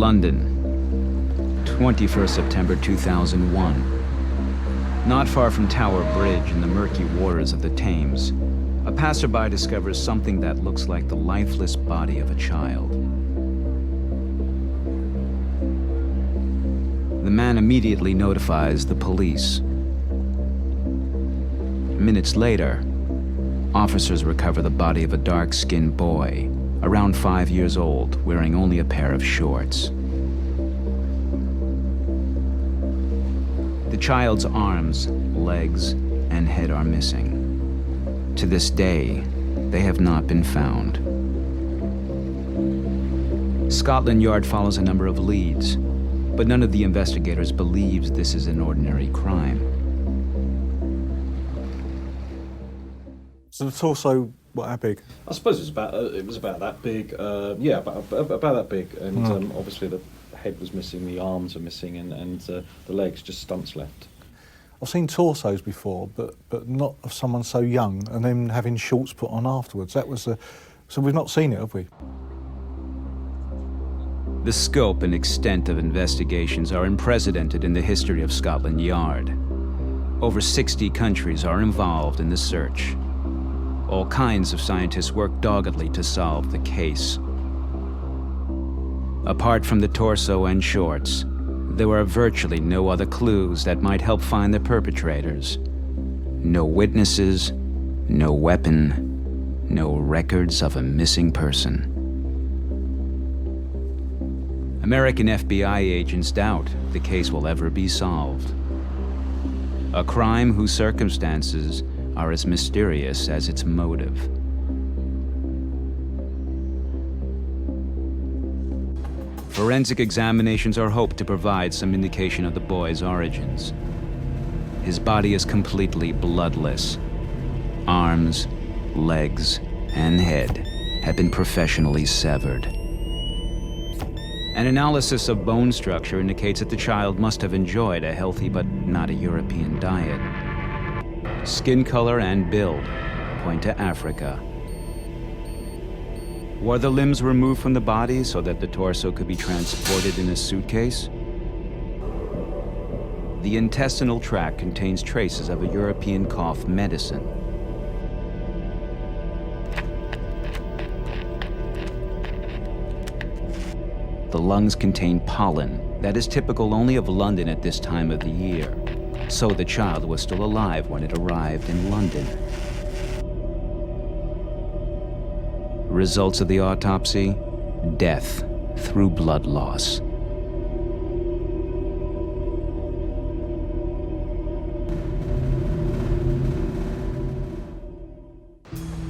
London, 21st September 2001. Not far from Tower Bridge in the murky waters of the Thames, a passerby discovers something that looks like the lifeless body of a child. The man immediately notifies the police. Minutes later, officers recover the body of a dark-skinned boy, around 5 years old, wearing only a pair of shorts. The child's arms, legs, and head are missing. To this day, they have not been found. Scotland Yard follows a number of leads, but none of the investigators believes this is an ordinary crime. So the torso, what, how big? I suppose it was about that big. Yeah, about that big, and obviously the head was missing, the arms are missing, and the legs, just stumps left. I've seen torsos before, but not of someone so young, and then having shorts put on afterwards. That was so we've not seen it, have we? The scope and extent of investigations are unprecedented in the history of Scotland Yard. Over 60 countries are involved in the search. All kinds of scientists work doggedly to solve the case. Apart from the torso and shorts, there are virtually no other clues that might help find the perpetrators. No witnesses, no weapon, no records of a missing person. American FBI agents doubt the case will ever be solved. A crime whose circumstances are as mysterious as its motive. Forensic examinations are hoped to provide some indication of the boy's origins. His body is completely bloodless. Arms, legs, and head have been professionally severed. An analysis of bone structure indicates that the child must have enjoyed a healthy but not a European diet. Skin color and build point to Africa. Were the limbs removed from the body so that the torso could be transported in a suitcase? The intestinal tract contains traces of a European cough medicine. The lungs contain pollen that is typical only of London at this time of the year, so the child was still alive when it arrived in London. Results of the autopsy: death through blood loss.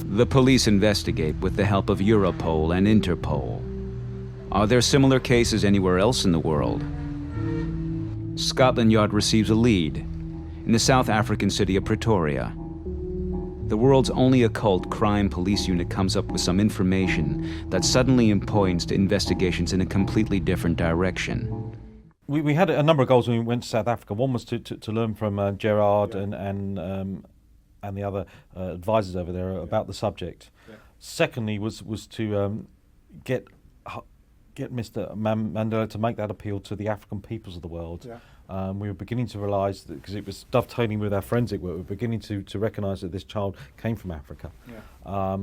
The police investigate with the help of Europol and Interpol. Are there similar cases anywhere else in the world? Scotland Yard receives a lead in the South African city of Pretoria. The world's only occult crime police unit comes up with some information that suddenly points to investigations in a completely different direction. We had a number of goals when we went to South Africa. One was to learn from Gerard and the other advisors over there about the subject. Yeah. Secondly was to get Mr. Mandela to make that appeal to the African peoples of the world. Yeah. We were beginning to realise that, because it was dovetailing with our forensic work, we were beginning to recognise that this child came from Africa. Yeah.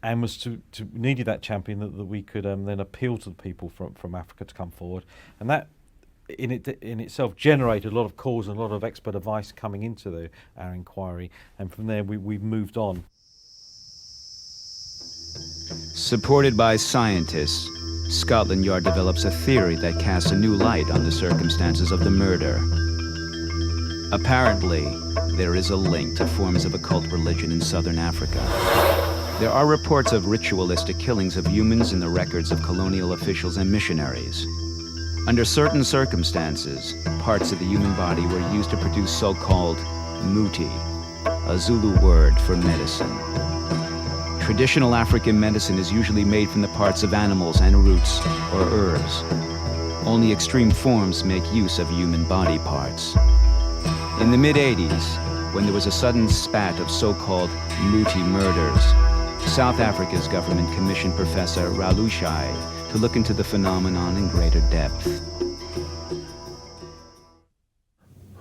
And was needed that champion that we could then appeal to the people from Africa to come forward. And that in itself generated a lot of calls and a lot of expert advice coming into our inquiry. And from there we moved on. Supported by scientists, Scotland Yard develops a theory that casts a new light on the circumstances of the murder. Apparently, there is a link to forms of occult religion in southern Africa. There are reports of ritualistic killings of humans in the records of colonial officials and missionaries. Under certain circumstances, parts of the human body were used to produce so-called muti, a Zulu word for medicine. Traditional African medicine is usually made from the parts of animals and roots or herbs. Only extreme forms make use of human body parts. In the mid-'80s, when there was a sudden spat of so-called muti murders, South Africa's government commissioned Professor Ralushai to look into the phenomenon in greater depth.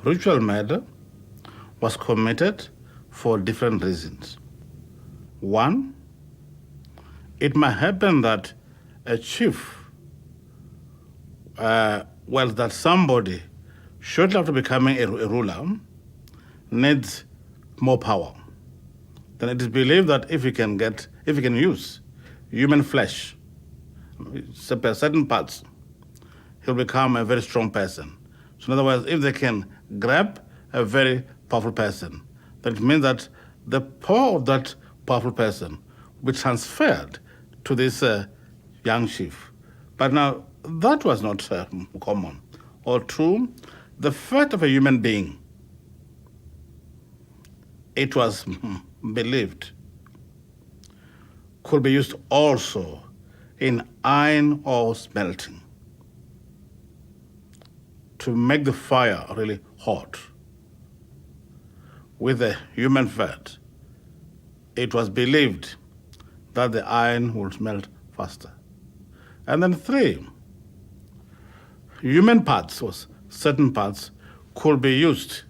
Ritual murder was committed for different reasons. One, it might happen that a chief, that somebody, shortly after becoming a ruler, needs more power. Then it is believed that if he can use human flesh, certain parts, he'll become a very strong person. So in other words, if they can grab a very powerful person, then it means that the power of that powerful person will be transferred to this young chief. But now, that was not common or true. The fate of a human being, it was believed, could be used also in iron ore smelting to make the fire really hot. With the human fat, it was believed that the iron would melt faster. And then 3, human parts, or certain parts, could be used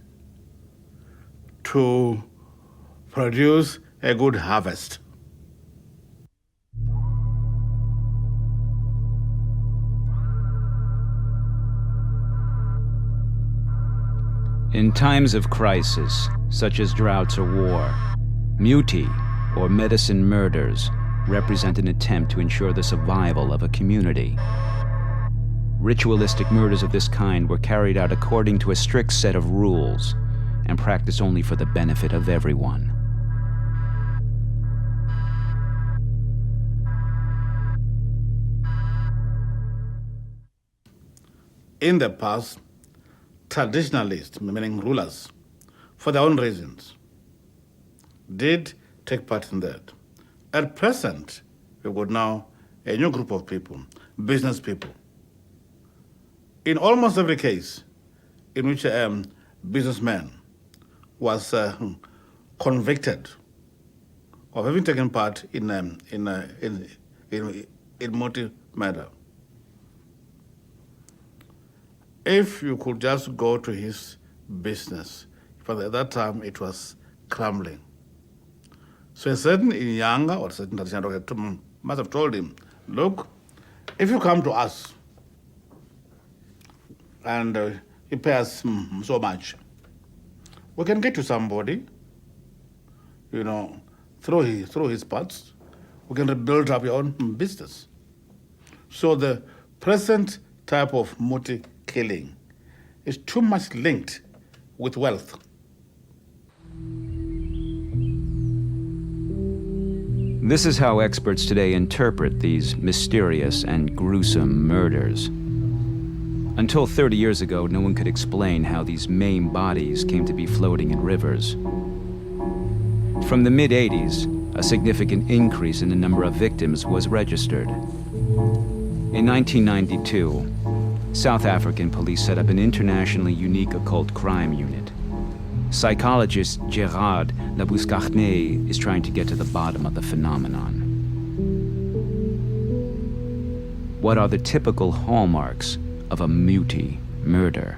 to produce a good harvest. In times of crisis, such as droughts or war, muti, or medicine murders, represent an attempt to ensure the survival of a community. Ritualistic murders of this kind were carried out according to a strict set of rules and practiced only for the benefit of everyone. In the past, traditionalists, meaning rulers, for their own reasons, did take part in that. At present, we've got now a new group of people, business people. In almost every case in which a businessman was convicted of having taken part in multi-murder, if you could just go to his business, but at that time it was crumbling. So a certain Inyanga or certain traditional doctor must have told him, look, if you come to us and you pay us so much, we can get you somebody, through his parts, we can rebuild up your own business. So the present type of multi-killing is too much linked with wealth. This is how experts today interpret these mysterious and gruesome murders. Until 30 years ago, no one could explain how these maimed bodies came to be floating in rivers. From the mid-80s, a significant increase in the number of victims was registered. In 1992, South African police set up an internationally unique occult crime unit. Psychologist Gerard Labuschagne is trying to get to the bottom of the phenomenon. What are the typical hallmarks of a muti murder?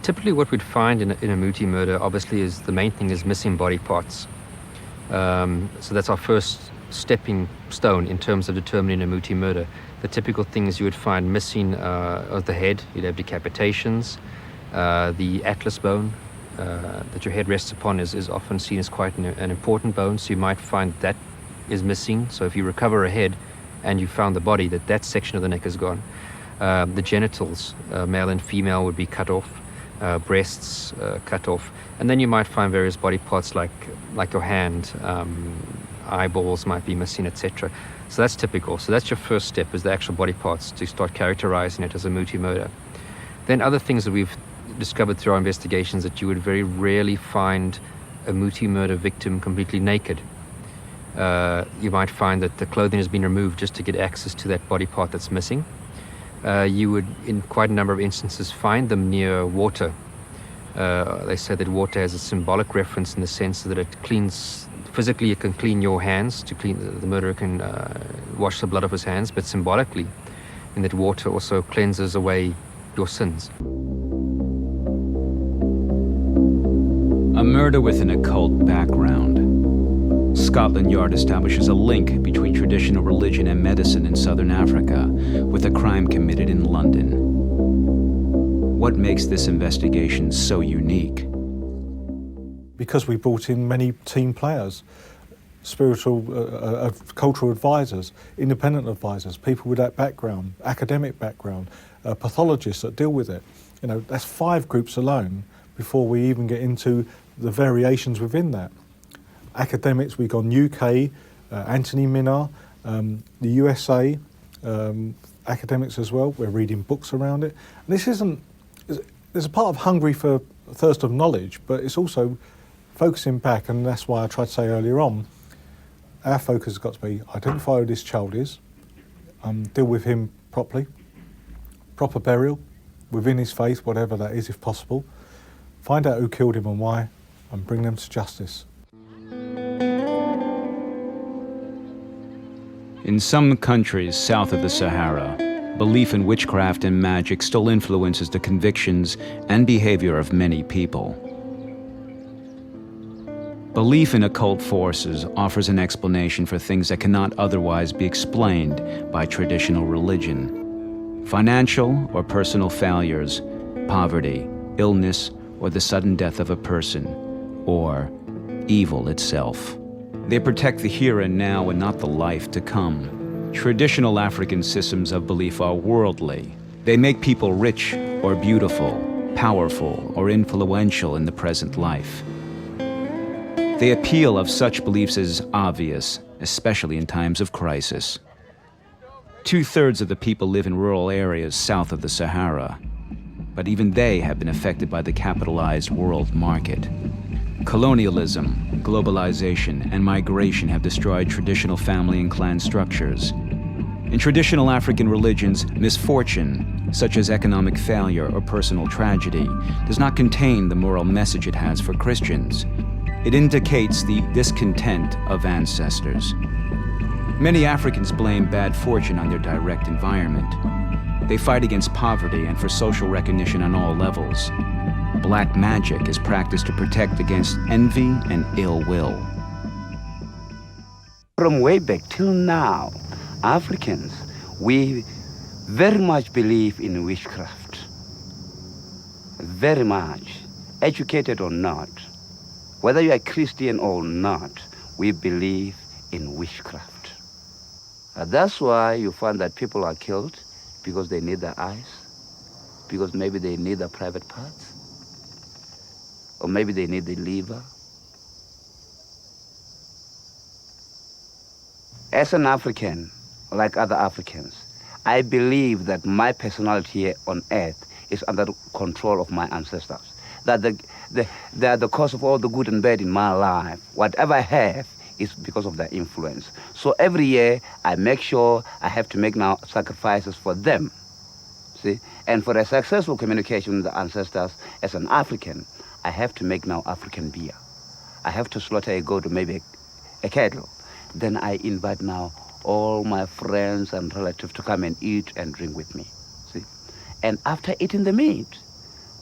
Typically what we'd find in a muti murder, obviously, is the main thing is missing body parts. So that's our first stepping stone in terms of determining a muti murder. The typical things you would find missing of the head, you'd have decapitations, the atlas bone that your head rests upon is often seen as quite an important bone, so you might find that is missing. So if you recover a head and you found the body, that section of the neck is gone. The genitals, male and female, would be cut off, breasts cut off, and then you might find various body parts like your hand, eyeballs might be missing, etc. So that's typical. So that's your first step, is the actual body parts, to start characterizing it as a muti murder. Then other things that we've discovered through our investigations, that you would very rarely find a muti murder victim completely naked. You might find that the clothing has been removed just to get access to that body part that's missing. You would, in quite a number of instances, find them near water. They say that water has a symbolic reference in the sense that it cleans, physically it can clean your hands, the murderer can wash the blood off his hands, but symbolically in that water also cleanses away your sins. A murder with an occult background. Scotland Yard establishes a link between traditional religion and medicine in southern Africa with a crime committed in London. What makes this investigation so unique? Because we brought in many team players, spiritual, cultural advisors, independent advisors, people with that background, academic background, pathologists that deal with it. You know, that's 5 groups alone before we even get into the variations within that. Academics, we've gone UK, Anthony Minnar, the USA, academics as well. We're reading books around it. And this isn't, there's a part of hungry for thirst of knowledge, but it's also focusing back, and that's why I tried to say earlier on, our focus has got to be identify who this child is, deal with him properly, proper burial, within his faith, whatever that is if possible, find out who killed him and why, and bring them to justice. In some countries south of the Sahara, belief in witchcraft and magic still influences the convictions and behavior of many people. Belief in occult forces offers an explanation for things that cannot otherwise be explained by traditional religion. Financial or personal failures, poverty, illness, or the sudden death of a person, or evil itself. They protect the here and now and not the life to come. Traditional African systems of belief are worldly. They make people rich or beautiful, powerful or influential in the present life. The appeal of such beliefs is obvious, especially in times of crisis. 2/3 of the people live in rural areas south of the Sahara, but even they have been affected by the capitalized world market. Colonialism, globalization, and migration have destroyed traditional family and clan structures. In traditional African religions, misfortune, such as economic failure or personal tragedy, does not contain the moral message it has for Christians. It indicates the discontent of ancestors. Many Africans blame bad fortune on their direct environment. They fight against poverty and for social recognition on all levels. Black magic is practiced to protect against envy and ill will. From way back till now, Africans, we very much believe in witchcraft. Very much, educated or not. Whether you are Christian or not, we believe in witchcraft. That's why you find that people are killed because they need their eyes, because maybe they need their private parts, or maybe they need the liver. As an African, like other Africans, I believe that my personality here on earth is under the control of my ancestors. That they are the cause of all the good and bad in my life. Whatever I have is because of their influence. So every year, I make sure I have to make now sacrifices for them. See? And for a successful communication with the ancestors, as an African, I have to make now African beer. I have to slaughter a goat or maybe a cattle. Then I invite now all my friends and relatives to come and eat and drink with me. See? And after eating the meat,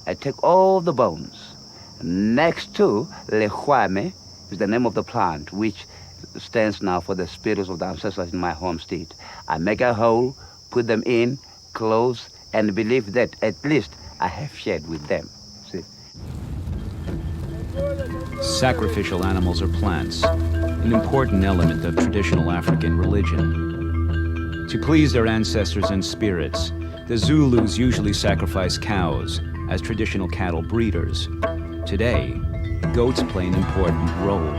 I take all the bones. Next to Lehwame is the name of the plant, which stands now for the spirits of the ancestors in my home state. I make a hole, put them in, close, and believe that at least I have shared with them. See? Sacrificial animals are plants, an important element of traditional African religion. To please their ancestors and spirits, the Zulus usually sacrifice cows as traditional cattle breeders. Today, goats play an important role.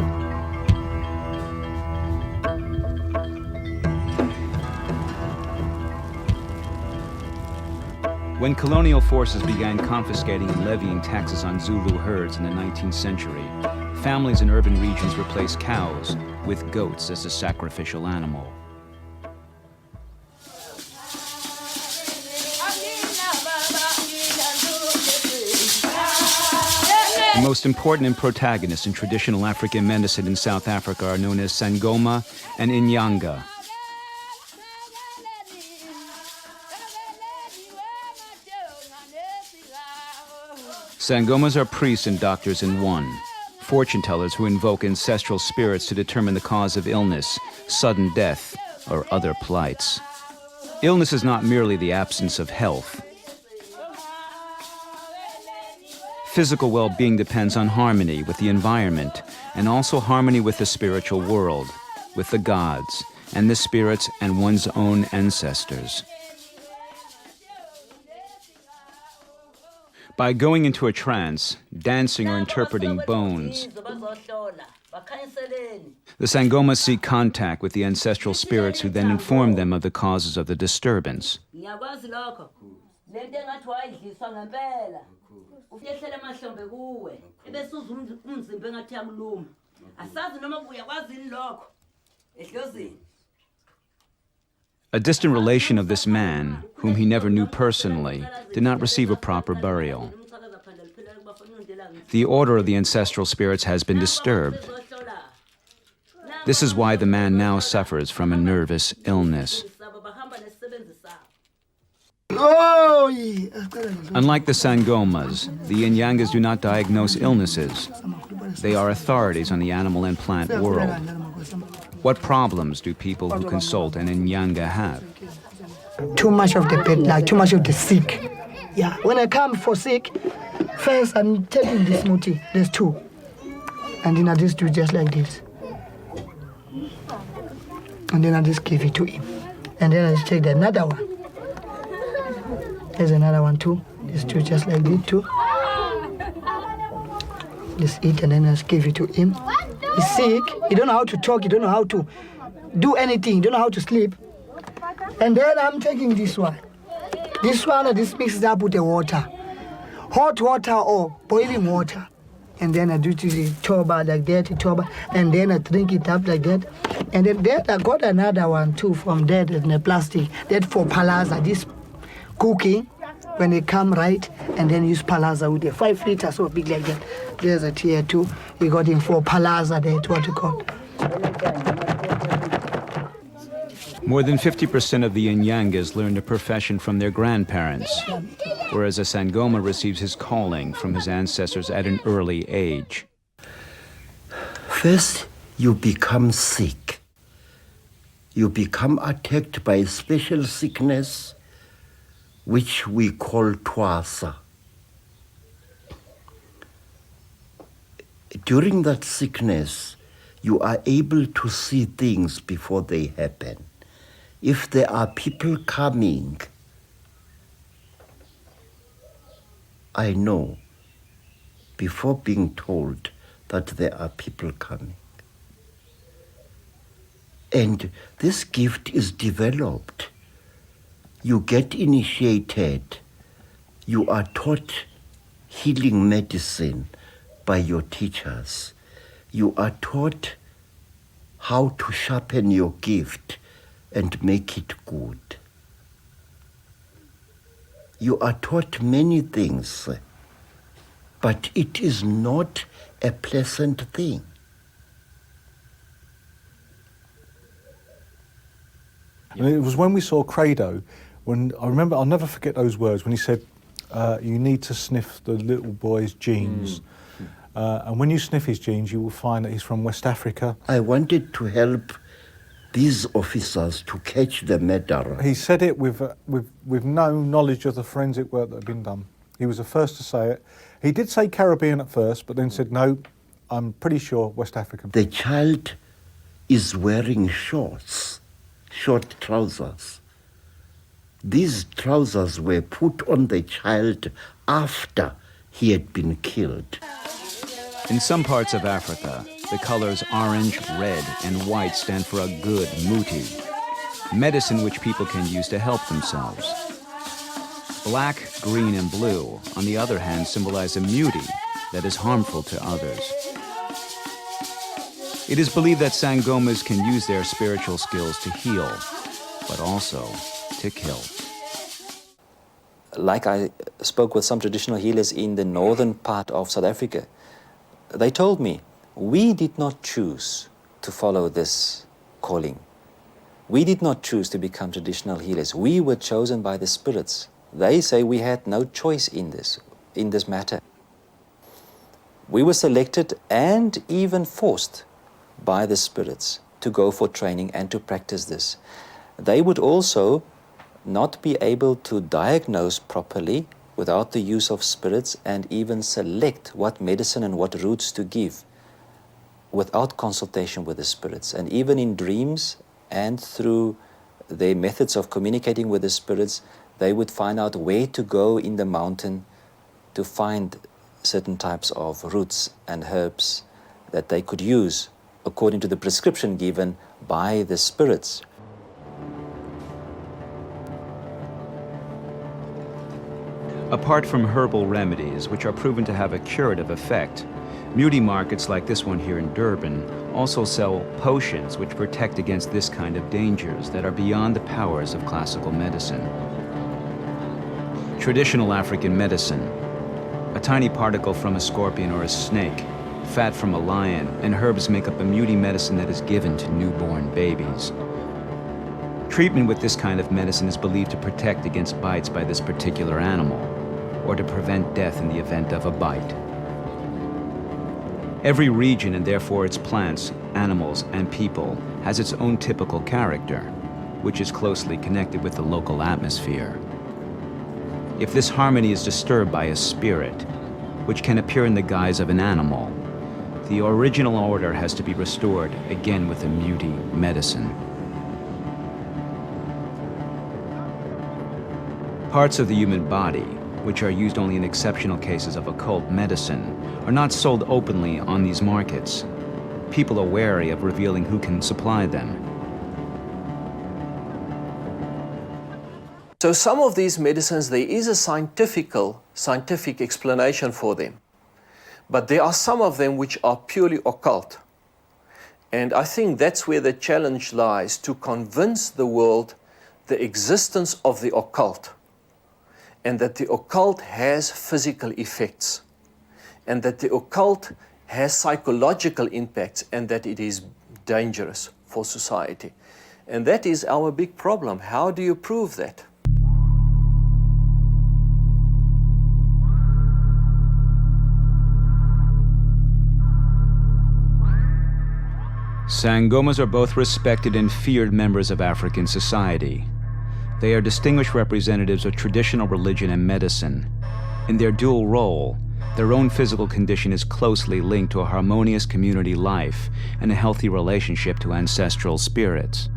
When colonial forces began confiscating and levying taxes on Zulu herds in the 19th century, families in urban regions replaced cows with goats as a sacrificial animal. The most important protagonists in traditional African medicine in South Africa are known as Sangoma and Inyanga. Sangomas are priests and doctors in one, fortune tellers who invoke ancestral spirits to determine the cause of illness, sudden death, or other plights. Illness is not merely the absence of health. Physical well-being depends on harmony with the environment and also harmony with the spiritual world, with the gods, and the spirits and one's own ancestors. By going into a trance, dancing or interpreting bones, the Sangomas seek contact with the ancestral spirits who then inform them of the causes of the disturbance. A distant relation of this man, whom he never knew personally, did not receive a proper burial. The order of the ancestral spirits has been disturbed. This is why the man now suffers from a nervous illness. Unlike the Sangomas, the Inyangas do not diagnose illnesses. They are authorities on the animal and plant world. What problems do people who consult an Inyanga have? Too much of the bad luck, too much of the sick. Yeah, when I come for sick, first I'm taking this muti, there's two. And then I just do just like this. And then I just give it to him. And then I just take another one. There's another one too. There's two just like this too. Just eat and then I just give it to him. He's sick, he don't know how to talk, he don't know how to do anything, he don't know how to sleep. And then I'm taking this one. This one I just mix it up with the water. Hot water or boiling water. And then I do the toba like that, and then I drink it up like that. And then I got another one too from that in the plastic. That for palazza, this cooking, when they come right, and then use palazza with the 5 liters so big like that. There's a tier too. We got him for palazza, that's what you call. More than 50% of the Inyangas learned a profession from their grandparents, whereas a Sangoma receives his calling from his ancestors at an early age. First, you become sick. You become attacked by a special sickness, which we call twasa. During that sickness, you are able to see things before they happen. If there are people coming, I know before being told that there are people coming. And this gift is developed. You get initiated. You are taught healing medicine by your teachers. You are taught how to sharpen your gift and make it good. You are taught many things, but it is not a pleasant thing. And it was when we saw Credo, when I remember, I'll never forget those words, when he said, you need to sniff the little boy's genes. And when you sniff his genes, you will find that he's from West Africa. I wanted to help these officers to catch the murderer. He said it with no knowledge of the forensic work that had been done. He was the first to say it. He did say Caribbean at first, but then said, no, I'm pretty sure West African. The child is wearing shorts, short trousers. These trousers were put on the child after he had been killed. In some parts of Africa, the colors orange, red, and white stand for a good muti, medicine which people can use to help themselves. Black, green, and blue, on the other hand, symbolize a muti that is harmful to others. It is believed that Sangomas can use their spiritual skills to heal, but also to kill. Like I spoke with some traditional healers in the northern part of South Africa, they told me, we did not choose to follow this calling. We did not choose to become traditional healers. We were chosen by the spirits. They say we had no choice in this matter. We were selected and even forced by the spirits to go for training and to practice this. They would also not be able to diagnose properly without the use of spirits and even select what medicine and what roots to give without consultation with the spirits. And even in dreams and through their methods of communicating with the spirits, they would find out where to go in the mountain to find certain types of roots and herbs that they could use according to the prescription given by the spirits. Apart from herbal remedies, which are proven to have a curative effect, muti markets like this one here in Durban also sell potions which protect against this kind of dangers that are beyond the powers of classical medicine. Traditional African medicine, a tiny particle from a scorpion or a snake, fat from a lion, and herbs make up a muti medicine that is given to newborn babies. Treatment with this kind of medicine is believed to protect against bites by this particular animal, or to prevent death in the event of a bite. Every region, and therefore its plants, animals, and people, has its own typical character, which is closely connected with the local atmosphere. If this harmony is disturbed by a spirit, which can appear in the guise of an animal, the original order has to be restored, again with a muti medicine. Parts of the human body, which are used only in exceptional cases of occult medicine, are not sold openly on these markets. People are wary of revealing who can supply them. So some of these medicines, there is a scientific explanation for them. But there are some of them which are purely occult. And I think that's where the challenge lies, to convince the world the existence of the occult, and that the occult has physical effects, and that the occult has psychological impacts, and that it is dangerous for society. And that is our big problem. How do you prove that? Sangomas are both respected and feared members of African society. They are distinguished representatives of traditional religion and medicine. In their dual role, their own physical condition is closely linked to a harmonious community life and a healthy relationship to ancestral spirits.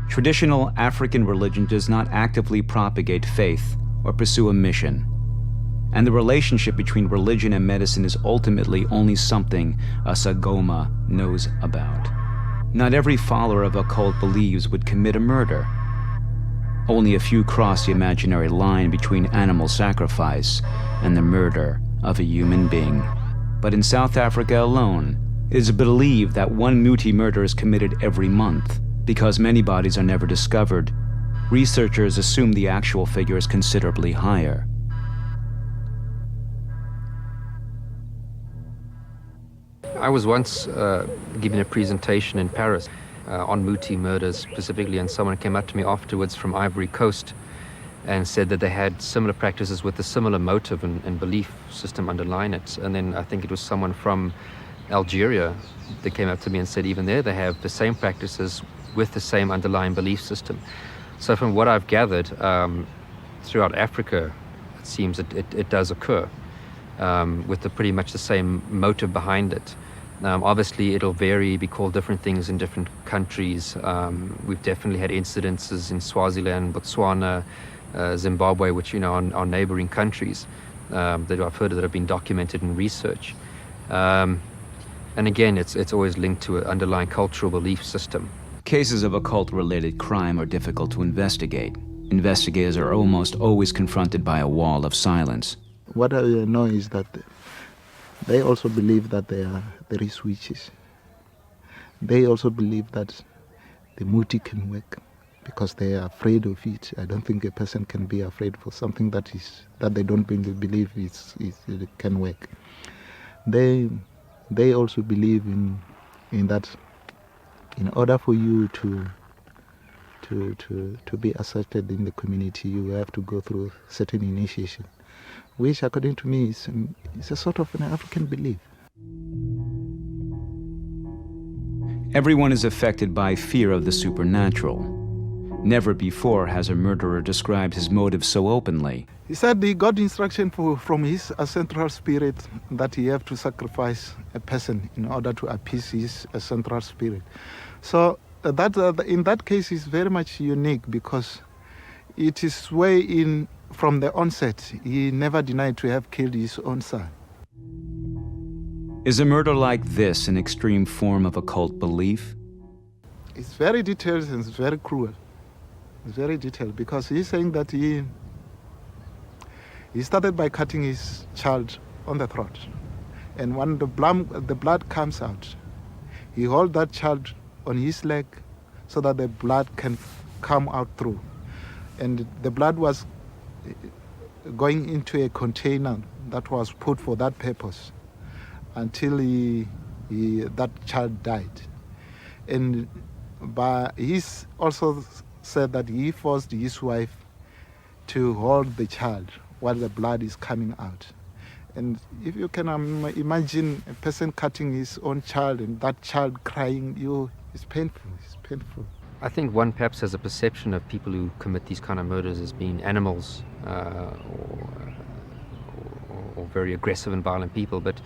Traditional African religion does not actively propagate faith or pursue a mission. And the relationship between religion and medicine is ultimately only something a Sangoma knows about. Not every follower of occult beliefs would commit a murder. Only a few cross the imaginary line between animal sacrifice and the murder of a human being. But in South Africa alone, it is believed that one muti murder is committed every month. Because many bodies are never discovered, researchers assume the actual figure is considerably higher. I was once giving a presentation in Paris on muti murders specifically, and someone came up to me afterwards from Ivory Coast and said that they had similar practices with a similar motive and belief system underlying it. And then I think it was someone from Algeria that came up to me and said even there they have the same practices with the same underlying belief system. So from what I've gathered, throughout Africa, it seems it does occur with pretty much the same motive behind it. Obviously, it'll vary, be called different things in different countries. We've definitely had incidences in Swaziland, Botswana, Zimbabwe, which, are neighboring countries that I've heard that have been documented in research. And again, it's always linked to an underlying cultural belief system. Cases of occult-related crime are difficult to investigate. Investigators are almost always confronted by a wall of silence. What I know is that they also believe that there is witches. They also believe that the muti can work because they are afraid of it. I don't think a person can be afraid for something that they don't believe it can work. They also believe in that in order for you to be accepted in the community, you have to go through certain initiation, which according to me is a sort of an African belief. Everyone is affected by fear of the supernatural. Never before has a murderer described his motives so openly. He said he got instruction from his central spirit that he have to sacrifice a person in order to appease his central spirit. So that in that case is very much unique because it is way in from the onset. He never denied to have killed his own son. Is a murder like this an extreme form of occult belief? It's very detailed and it's very cruel. It's very detailed because he's saying that he started by cutting his child on the throat. And when the blood comes out, he holds that child on his leg so that the blood can come out through. And the blood was going into a container that was put for that purpose until that child died. And he's also said that he forced his wife to hold the child while the blood is coming out. And if you can imagine a person cutting his own child and that child crying, it's painful, it's painful. I think one perhaps has a perception of people who commit these kind of murders as being animals or very aggressive and violent people, but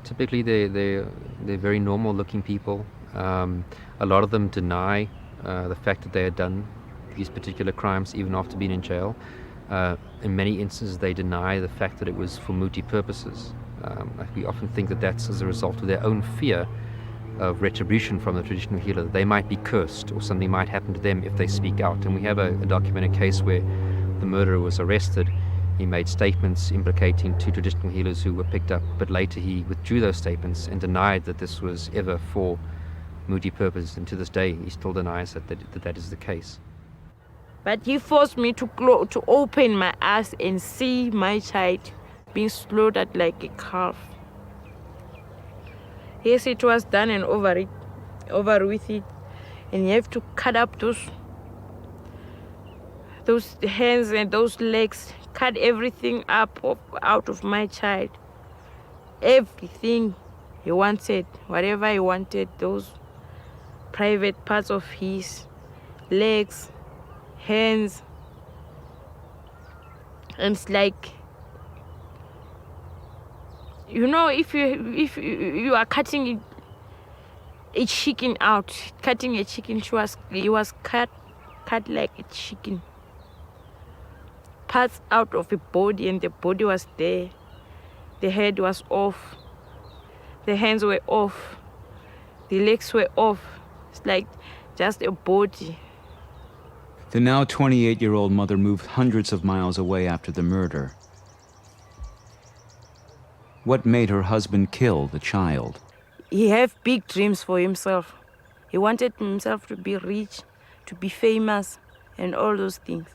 typically they're very normal looking people. A lot of them deny the fact that they had done these particular crimes even after being in jail. In many instances they deny the fact that it was for Muti purposes. We often think that that's as a result of their own fear of retribution from the traditional healer, that they might be cursed or something might happen to them if they speak out. And we have a documented case where the murderer was arrested. He made statements implicating 2 traditional healers who were picked up, but later he withdrew those statements and denied that this was ever for Muti purposes. And to this day he still denies that is the case. But he forced me to open my eyes and see my child being slaughtered like a calf. Yes, it was done and over with it. And you have to cut up those hands and those legs, cut everything up out of my child. Everything he wanted, whatever he wanted, those private parts of his legs, hands. And it's like, you know, if you are cutting a chicken out, cutting a chicken, he was cut like a chicken. Parts out of the body, and the body was there. The head was off. The hands were off. The legs were off. It's like just a body. The now 28-year-old mother moved hundreds of miles away after the murder. What made her husband kill the child? He had big dreams for himself. He wanted himself to be rich, to be famous, and all those things.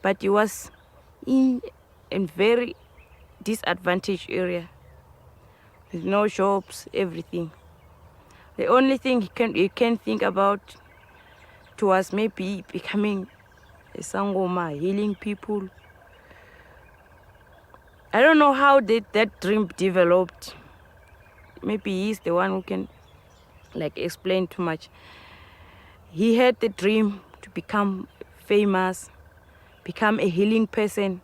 But he was in a very disadvantaged area, with no jobs, everything. The only thing he can think about was maybe becoming a sangoma, healing people. I don't know how that dream developed. Maybe he's the one who can explain too much. He had the dream to become famous, become a healing person,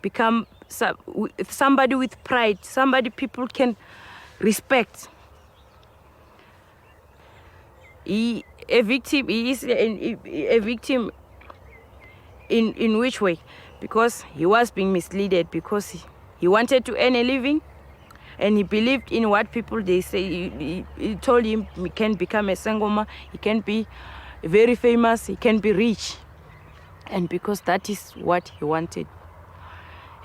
become somebody with pride, somebody people can respect. He is a victim in which way? Because he was being misled, because he wanted to earn a living, and he believed in what people they say. He told him he can become a sangoma, he can be very famous, he can be rich. And because that is what he wanted.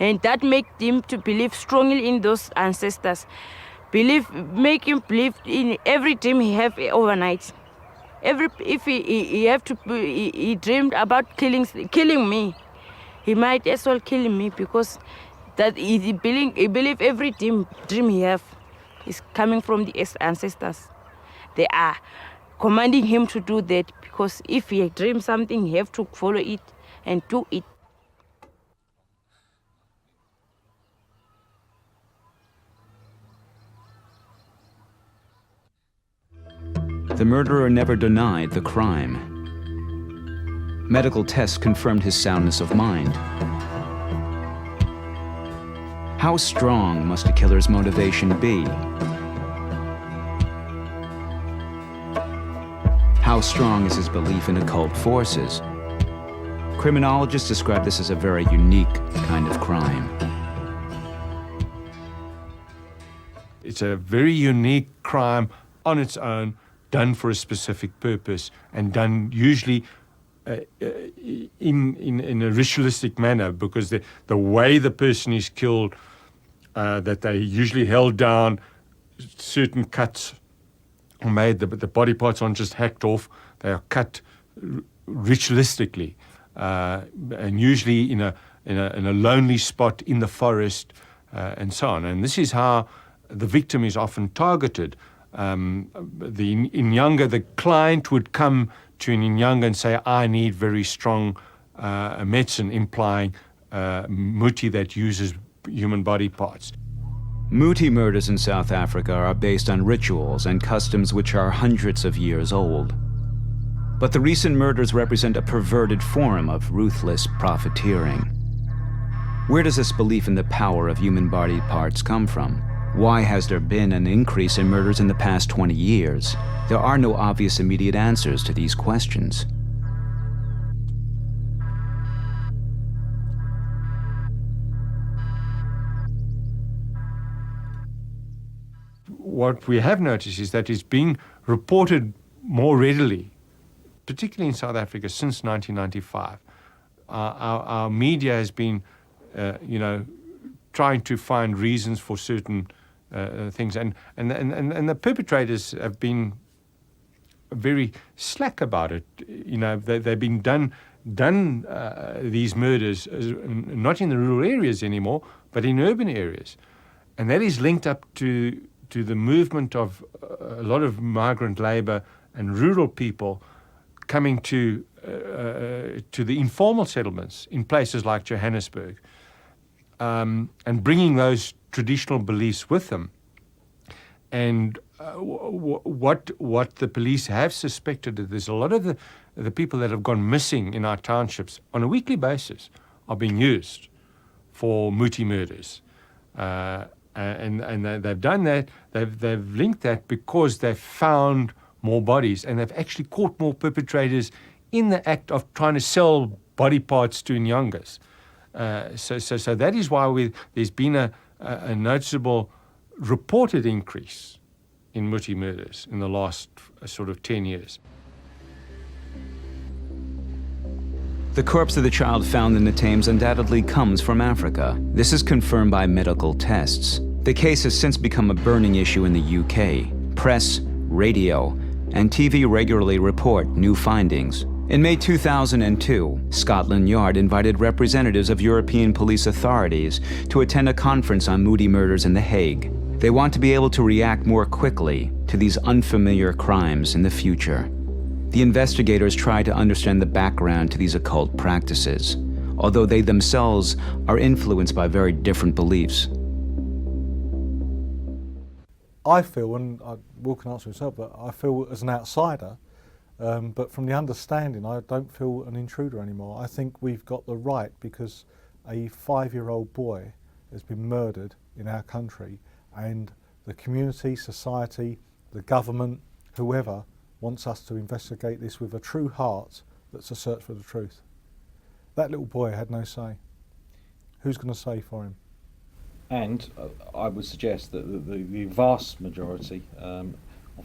And that made him to believe strongly in those ancestors. Make him believe in every dream he have overnight. If he dreamed about killing me, he might as well kill me, because that he believe every dream he have is coming from the ancestors. They are commanding him to do that, because if he dreams something, he have to follow it and do it. the murderer never denied the crime. Medical tests confirmed his soundness of mind. How strong must a killer's motivation be? How strong is his belief in occult forces? Criminologists describe this as a very unique kind of crime. It's a very unique crime on its own, done for a specific purpose, and done usually in a ritualistic manner, because the way the person is killed, that they usually held down, certain cuts are made, the body parts aren't just hacked off, they are cut ritualistically, and usually in a lonely spot in the forest, and so on. And this is how the victim is often targeted. In Inyanga, the client would come to an Inyanga and say, I need very strong medicine, implying muti that uses human body parts. Muti murders in South Africa are based on rituals and customs which are hundreds of years old. But the recent murders represent a perverted form of ruthless profiteering. Where does this belief in the power of human body parts come from? Why has there been an increase in murders in the past 20 years? There are no obvious immediate answers to these questions. What we have noticed is that it's being reported more readily, particularly in South Africa, since 1995. Our media has been, trying to find reasons for certain things, and the perpetrators have been very slack about it. They've been done these murders not in the rural areas anymore, but in urban areas, and that is linked up to the movement of a lot of migrant labor and rural people coming to the informal settlements in places like Johannesburg, and bringing those traditional beliefs with them. And what the police have suspected is there's a lot of the people that have gone missing in our townships on a weekly basis are being used for muti murders. And they've done that, they've linked that because they've found more bodies, and they've actually caught more perpetrators in the act of trying to sell body parts to Nyangas. So that is why there's been a noticeable reported increase in muti murders in the last sort of 10 years. The corpse of the child found in the Thames undoubtedly comes from Africa. This is confirmed by medical tests. The case has since become a burning issue in the UK. Press, radio, and TV regularly report new findings. In May 2002, Scotland Yard invited representatives of European police authorities to attend a conference on muti murders in The Hague. They want to be able to react more quickly to these unfamiliar crimes in the future. The investigators try to understand the background to these occult practices, although they themselves are influenced by very different beliefs. I feel, and Will can answer himself, but I feel as an outsider, but from the understanding, I don't feel an intruder anymore. I think we've got the right, because a 5-year-old boy has been murdered in our country, and the community, society, the government, whoever, wants us to investigate this with a true heart that's a search for the truth. That little boy had no say. Who's going to say for him? And I would suggest that the vast majority of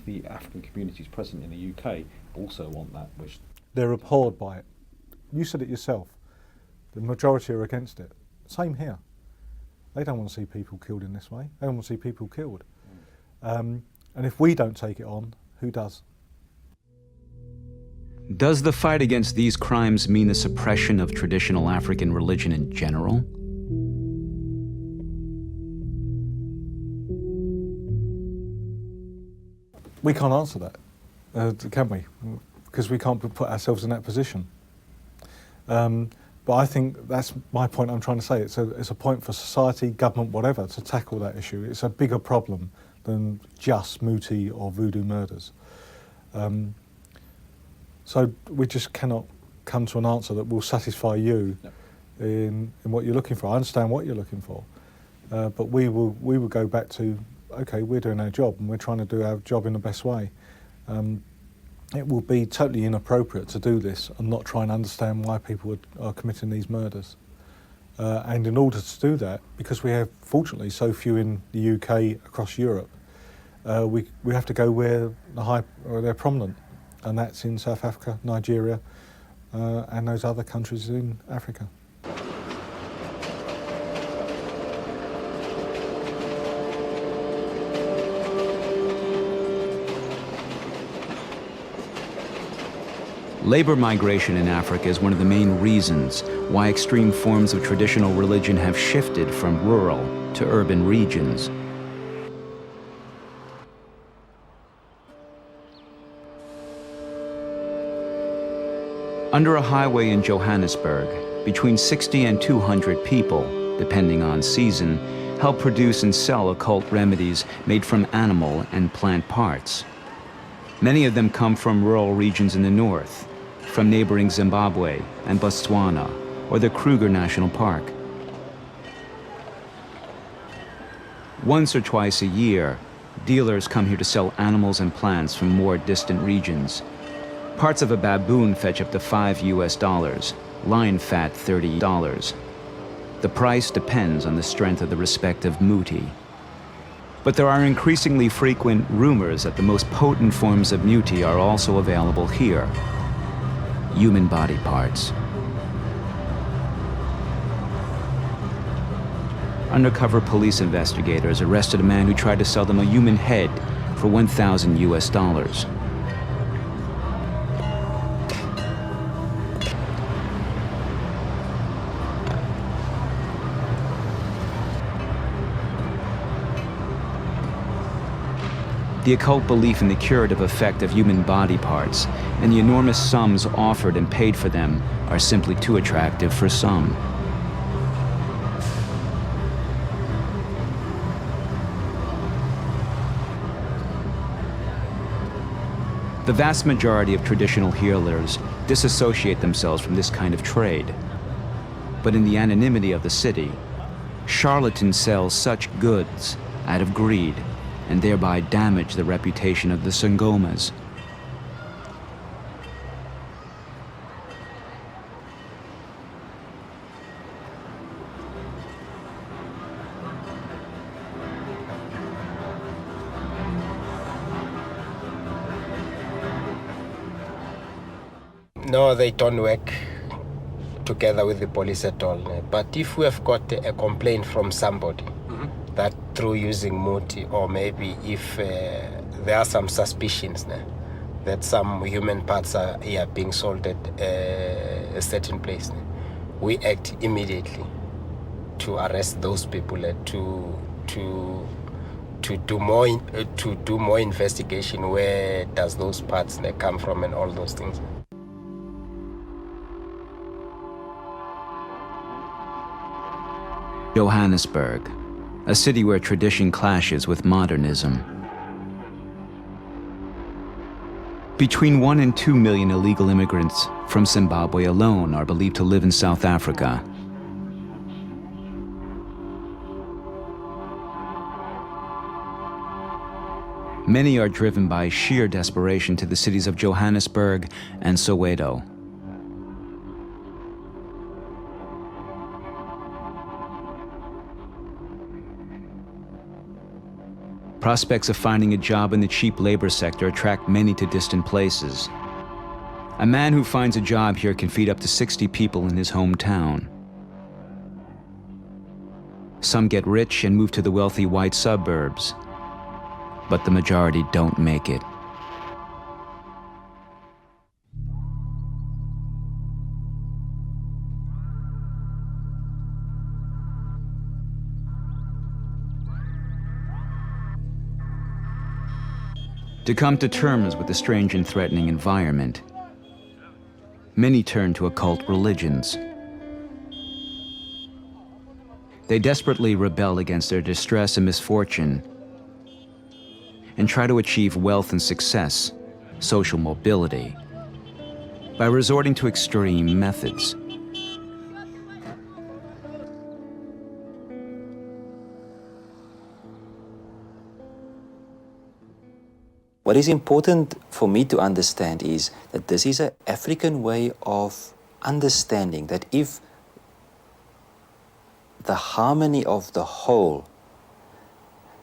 the African communities present in the UK also want that wish. They're abhorred by it. You said it yourself. The majority are against it. Same here. They don't want to see people killed in this way. They don't want to see people killed. And if we don't take it on, who does? Does the fight against these crimes mean the suppression of traditional African religion in general? We can't answer that, can we? Because we can't put ourselves in that position. But I think that's my point I'm trying to say. It's a point for society, government, whatever, to tackle that issue. It's a bigger problem than just muti or voodoo murders. So we just cannot come to an answer that will satisfy you in what you're looking for. I understand what you're looking for, but we will go back to, okay, we're doing our job and we're trying to do our job in the best way. It will be totally inappropriate to do this and not try and understand why people are committing these murders. And in order to do that, because we have, fortunately, so few in the UK, across Europe, we have to go where they're prominent, and that's in South Africa, Nigeria, and those other countries in Africa. Labor migration in Africa is one of the main reasons why extreme forms of traditional religion have shifted from rural to urban regions. Under a highway in Johannesburg, between 60 and 200 people, depending on season, help produce and sell occult remedies made from animal and plant parts. Many of them come from rural regions in the north, from neighboring Zimbabwe and Botswana, or the Kruger National Park. Once or twice a year, dealers come here to sell animals and plants from more distant regions. Parts of a baboon fetch up to $5 US, lion fat $30. The price depends on the strength of the respective muti. But there are increasingly frequent rumors that the most potent forms of muti are also available here. Human body parts. Undercover police investigators arrested a man who tried to sell them a human head for $1,000 US. The occult belief in the curative effect of human body parts and the enormous sums offered and paid for them are simply too attractive for some. The vast majority of traditional healers disassociate themselves from this kind of trade. But in the anonymity of the city, charlatans sell such goods out of greed and thereby damage the reputation of the Sangomas. No, they don't work together with the police at all. But if we have got a complaint from somebody, that through using muti, or maybe if there are some suspicions that some human parts are being sold at a certain place, we act immediately to arrest those people and to do more investigation. Where does those parts come from and all those things. Johannesburg, a city where tradition clashes with modernism. Between 1 and 2 million illegal immigrants from Zimbabwe alone are believed to live in South Africa. Many are driven by sheer desperation to the cities of Johannesburg and Soweto. Prospects of finding a job in the cheap labor sector attract many to distant places. A man who finds a job here can feed up to 60 people in his hometown. Some get rich and move to the wealthy white suburbs, but the majority don't make it. To come to terms with the strange and threatening environment, many turn to occult religions. They desperately rebel against their distress and misfortune and try to achieve wealth and success social mobility, by resorting to extreme methods. What is important for me to understand is that this is an African way of understanding that if the harmony of the whole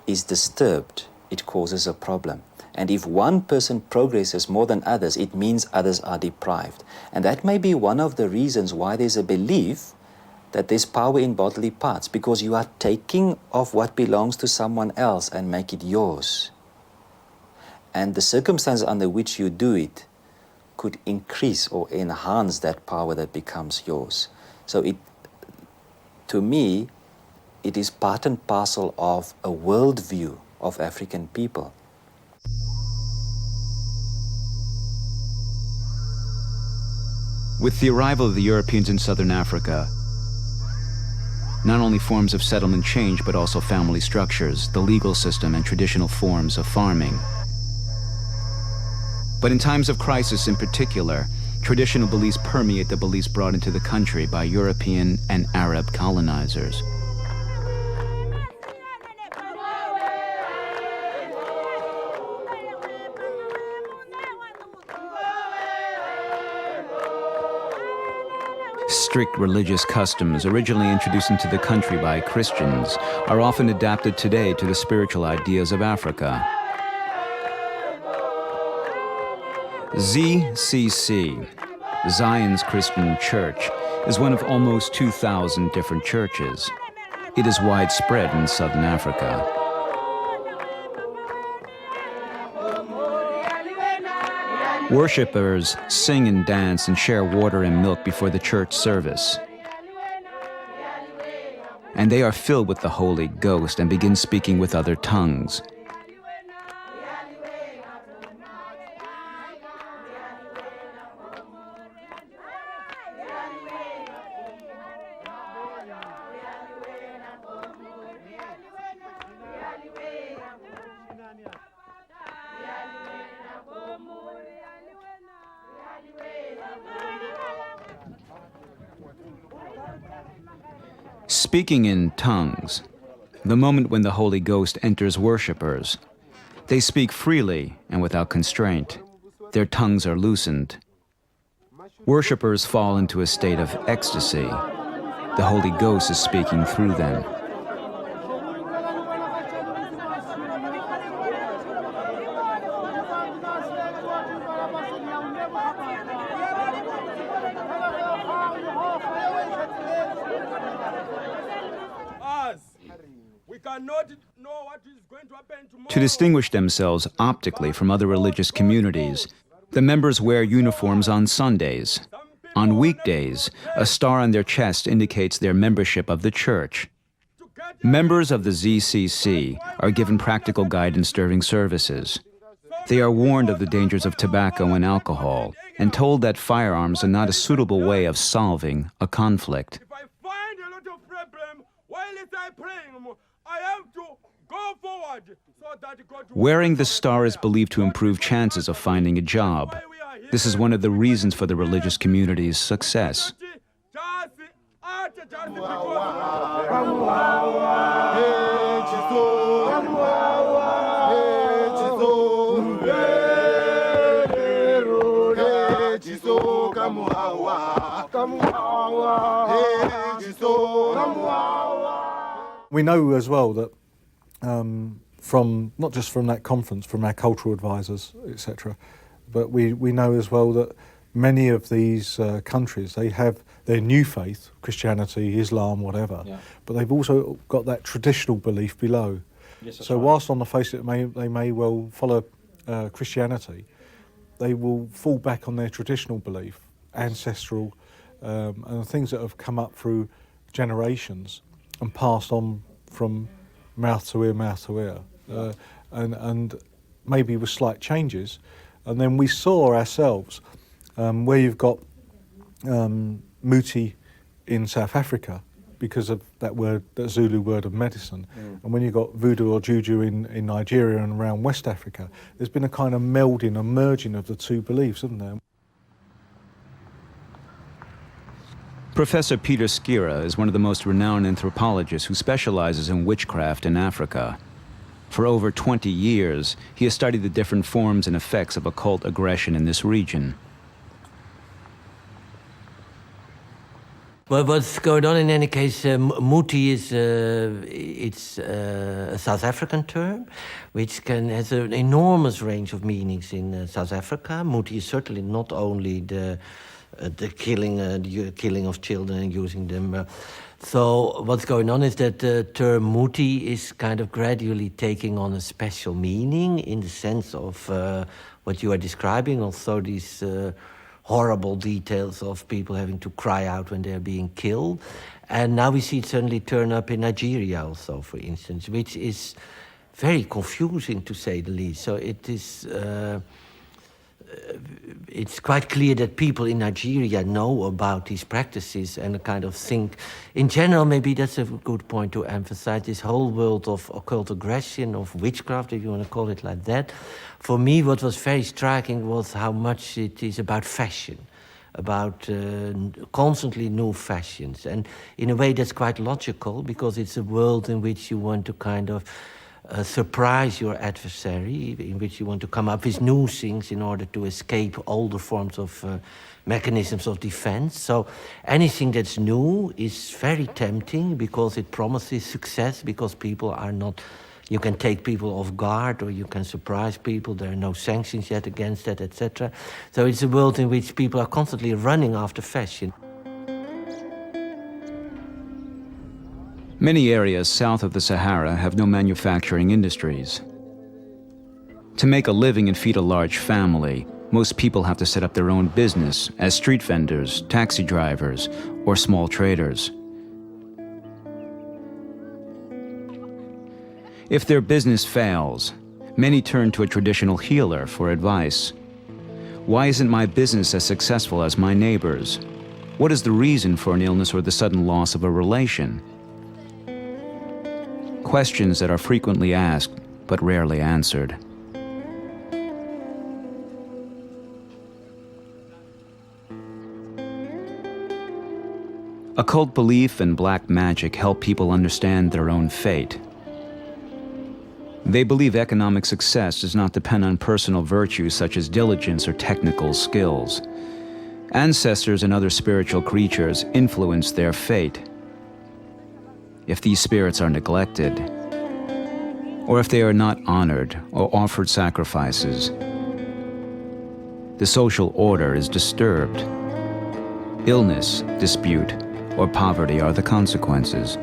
is disturbed, it causes a problem. And if one person progresses more than others, it means others are deprived. And that may be one of the reasons why there's a belief that there's power in bodily parts, because you are taking of what belongs to someone else and make it yours. And the circumstances under which you do it could increase or enhance that power that becomes yours. So to me, it is part and parcel of a worldview of African people. With the arrival of the Europeans in southern Africa, not only forms of settlement change, but also family structures, the legal system, and traditional forms of farming. But in times of crisis in particular, traditional beliefs permeate the beliefs brought into the country by European and Arab colonizers. Strict religious customs, originally introduced into the country by Christians, are often adapted today to the spiritual ideas of Africa. ZCC, Zion's Christian Church, is one of almost 2,000 different churches. It is widespread in southern Africa. Worshippers sing and dance and share water and milk before the church service. And they are filled with the Holy Ghost and begin speaking with other tongues. Speaking in tongues, the moment when the Holy Ghost enters worshippers, they speak freely and without constraint. Their tongues are loosened. Worshippers fall into a state of ecstasy. The Holy Ghost is speaking through them. To distinguish themselves optically from other religious communities, the members wear uniforms on Sundays. On weekdays, a star on their chest indicates their membership of the church. Members of the ZCC are given practical guidance during services. They are warned of the dangers of tobacco and alcohol, and told that firearms are not a suitable way of solving a conflict. Wearing the star is believed to improve chances of finding a job. This is one of the reasons for the religious community's success. We know as well that from not just from that conference, from our cultural advisors, etc., but we know as well that many of these countries, they have their new faith, Christianity, Islam, whatever, but they've also got that traditional belief below. Yes, so whilst on the face of it they may well follow Christianity, they will fall back on their traditional belief, ancestral, and things that have come up through generations and passed on from mouth to ear, and maybe with slight changes. And then we saw ourselves, where you've got Muti in South Africa, because of that word, that Zulu word of medicine. And when you've got voodoo or juju in Nigeria and around West Africa, there's been a kind of melding, a merging of the two beliefs, hasn't there? Professor Peter Skira is one of the most renowned anthropologists who specializes in witchcraft in Africa. For over 20 years, he has studied the different forms and effects of occult aggression in this region. Well, what's going on in any case, muti is a South African term, which has an enormous range of meanings in South Africa. Muti is certainly not only the killing of children and using them. So what's going on is that the term muti is kind of gradually taking on a special meaning in the sense of what you are describing, also these horrible details of people having to cry out when they're being killed. And now we see it suddenly turn up in Nigeria also, for instance, which is very confusing to say the least. So it is... it's quite clear that people in Nigeria know about these practices and kind of think, in general, maybe that's a good point to emphasize, this whole world of occult aggression, of witchcraft, if you want to call it like that. For me, what was very striking was how much it is about fashion, about constantly new fashions. And in a way, that's quite logical, because it's a world in which you want to kind of surprise your adversary, in which you want to come up with new things in order to escape older forms of mechanisms of defense. So anything that's new is very tempting because it promises success, because people are not... You can take people off guard, or you can surprise people. There are no sanctions yet against that, etc. So it's a world in which people are constantly running after fashion. Many areas south of the Sahara have no manufacturing industries. To make a living and feed a large family, most people have to set up their own business as street vendors, taxi drivers, or small traders. If their business fails, many turn to a traditional healer for advice. Why isn't my business as successful as my neighbor's? What is the reason for an illness or the sudden loss of a relation? Questions that are frequently asked, but rarely answered. Occult belief and black magic help people understand their own fate. They believe economic success does not depend on personal virtues such as diligence or technical skills. Ancestors and other spiritual creatures influence their fate. If these spirits are neglected, or if they are not honored or offered sacrifices, the social order is disturbed. Illness, dispute, or poverty are the consequences.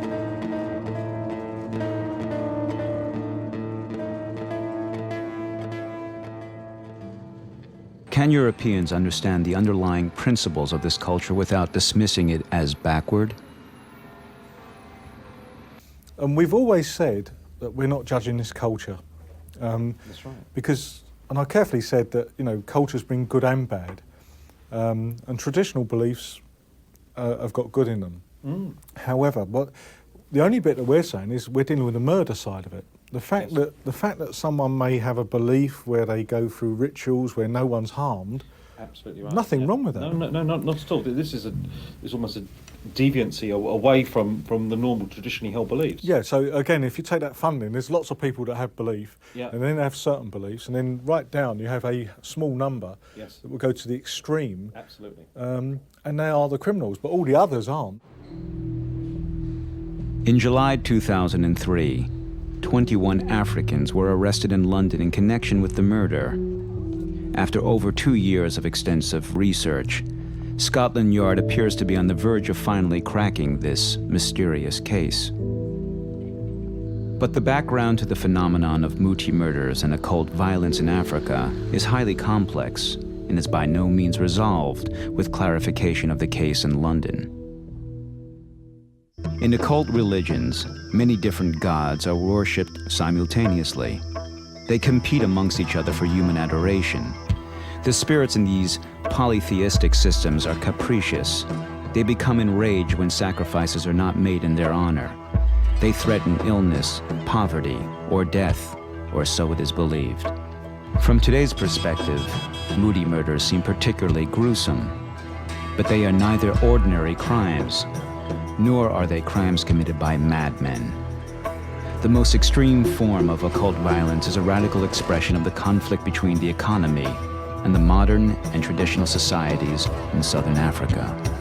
Can Europeans understand the underlying principles of this culture without dismissing it as backward? And we've always said that we're not judging this culture. That's right. Because, and I carefully said that, you know, cultures bring good and bad. And traditional beliefs have got good in them. However, the only bit that we're saying is we're dealing with the murder side of it. The fact that someone may have a belief where they go through rituals where no one's harmed, absolutely right. Nothing wrong with that. No, not at all. This is almost a deviancy away from the normal traditionally held beliefs. Yeah. So again, if you take that funding, there's lots of people that have belief, yeah, and then they have certain beliefs, and then right down you have a small number, yes, that will go to the extreme. Absolutely. And they are the criminals, but all the others aren't. In July 2003, 21 Africans were arrested in London in connection with the murder. After over 2 years of extensive research, Scotland Yard appears to be on the verge of finally cracking this mysterious case. But the background to the phenomenon of Muti murders and occult violence in Africa is highly complex and is by no means resolved with clarification of the case in London. In occult religions, many different gods are worshipped simultaneously. They compete amongst each other for human adoration. The spirits in these polytheistic systems are capricious. They become enraged when sacrifices are not made in their honor. They threaten illness, poverty, or death, or so it is believed. From today's perspective, Moody murders seem particularly gruesome, but they are neither ordinary crimes, nor are they crimes committed by madmen. The most extreme form of occult violence is a radical expression of the conflict between the economy and the modern and traditional societies in southern Africa.